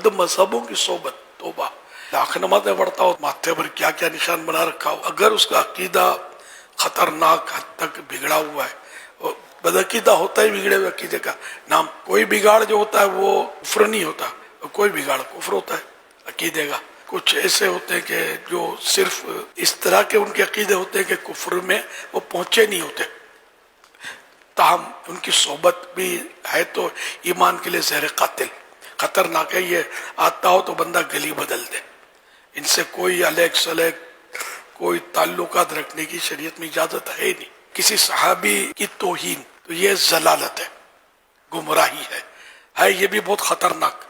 بد مذہبوں کی صحبت، توبہ. لاکھ نمازیں پڑھتا ہو، ماتھے پر کیا کیا نشان بنا رکھا ہو، اگر اس کا عقیدہ خطرناک حد تک بگڑا ہوا ہے، بدعقیدہ ہوتا ہے بگڑے ہوئے عقیدے کا نام. کوئی بگاڑ جو ہوتا ہے وہ کفر نہیں ہوتا، کوئی بگاڑ کفر ہوتا ہے عقیدے کا. کچھ ایسے ہوتے ہیں کہ جو صرف اس طرح کے ان کے عقیدے ہوتے ہیں کہ کفر میں وہ پہنچے نہیں ہوتے، تاہم ان کی صحبت بھی ہے تو ایمان کے لیے زہر قاتل، خطرناک ہے. یہ آتا ہو تو بندہ گلی بدل دے. ان سے کوئی علیق سلیق، کوئی تعلقات رکھنے کی شریعت میں اجازت ہے نہیں. کسی صحابی کی توہین تو یہ ضلالت ہے، گمراہی ہے یہ بھی بہت خطرناک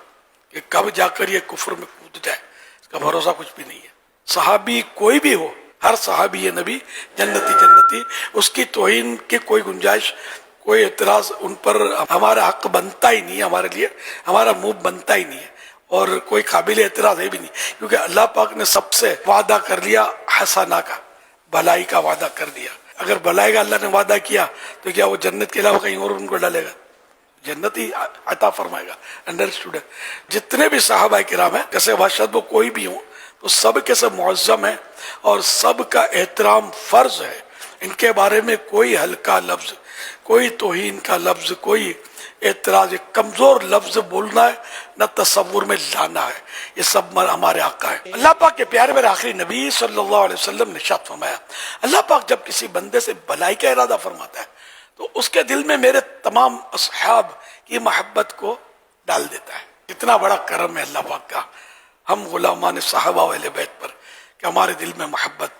کہ کب جا کر یہ کفر میں کود جائے، اس کا بھروسہ کچھ بھی نہیں ہے. صحابی کوئی بھی ہو، ہر صحابی یہ نبی جنتی، اس کی توہین کی کوئی گنجائش، کوئی اعتراض ان پر ہمارا حق بنتا ہی نہیں ہے، ہمارے لیے ہمارا منہ بنتا ہی نہیں ہے، اور کوئی قابل اعتراض ہے بھی نہیں. کیونکہ اللہ پاک نے سب سے وعدہ کر لیا حسنہ کا، بھلائی کا وعدہ کر دیا. اگر بھلائی کا اللہ نے وعدہ کیا تو کیا وہ جنت کے علاوہ کہیں اور ان کو ڈالے گا؟ جنت ہی عطا فرمائے گا. انڈرسٹوڈ ہے. جتنے بھی صحابہ کرام ہیں، کیسے باشد وہ کوئی بھی ہوں، تو سب کیسے معظم ہیں اور سب کا احترام فرض ہے. ان کے بارے میں کوئی ہلکا لفظ، کوئی توہین کا لفظ، کوئی اعتراض، کمزور لفظ بولنا ہے نہ تصور میں لانا ہے. یہ سب ہمارے آقا ہے. اللہ پاک کے پیارے میرے آخری نبی صلی اللہ علیہ وسلم نے ارشاد فرمایا، اللہ پاک جب کسی بندے سے بھلائی کا ارادہ فرماتا ہے تو اس کے دل میں میرے تمام اصحاب کی محبت کو ڈال دیتا ہے. اتنا بڑا کرم ہے اللہ پاک کا ہم غلامان صحابہ والے بیت پر کہ ہمارے دل میں محبت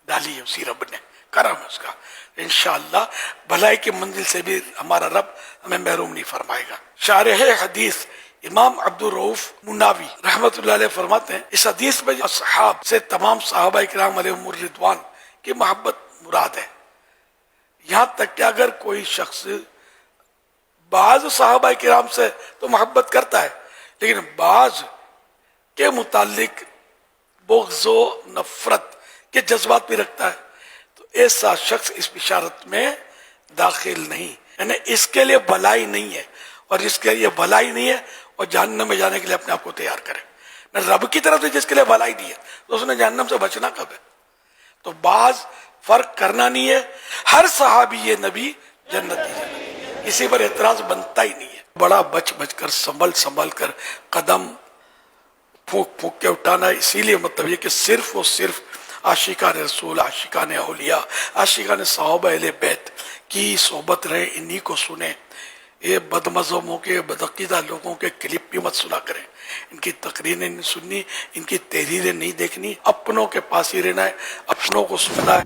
ڈالی ہے اسی رب نے. کرم ہے اس کا. انشاءاللہ بھلائی کی منزل سے بھی ہمارا رب ہمیں محروم نہیں فرمائے گا. شارح حدیث امام عبدالرؤف مناوی رحمت اللہ علیہ فرماتے ہیں، اس حدیث میں اصحاب سے تمام صحابہ کرام علیہم الرضوان کی محبت مراد ہے. یہاں تک کہ اگر کوئی شخص بعض صحابہ کرام سے تو محبت کرتا ہے لیکن بعض کے متعلق بغض و نفرت کے جذبات بھی رکھتا ہے تو ایسا شخص اس بشارت میں داخل نہیں، یعنی اس کے لیے بھلائی نہیں ہے. اور جس کے لیے بھلائی نہیں ہے اور جہنم میں جانے کے لیے اپنے آپ کو تیار کرے. نہ رب کی طرف سے جس کے لیے بھلائی نہیں ہے تو اس نے جہنم سے بچنا کب ہے؟ تو بعض فرق کرنا نہیں ہے. ہر صحابی یہ نبی جنتی، کسی پر اعتراض بنتا ہی نہیں ہے. بڑا بچ بچ کر، سنبھل کر قدم پھونک پھونک کے اٹھانا ہے. اسی لیے مطلب یہ کہ صرف اور صرف عاشقان رسول، عاشقان اولیاء، عاشقان صحابہ اہل بیت کی صحبت رہے، انہی کو سنیں. یہ بد مذہبوں کے، بدعقیدہ لوگوں کے کلپ بھی مت سنا کریں. ان کی تقریریں نہیں سننی، ان کی تحریریں نہیں دیکھنی. اپنوں کے پاس ہی رہنا ہے، اپنوں کو سننا ہے.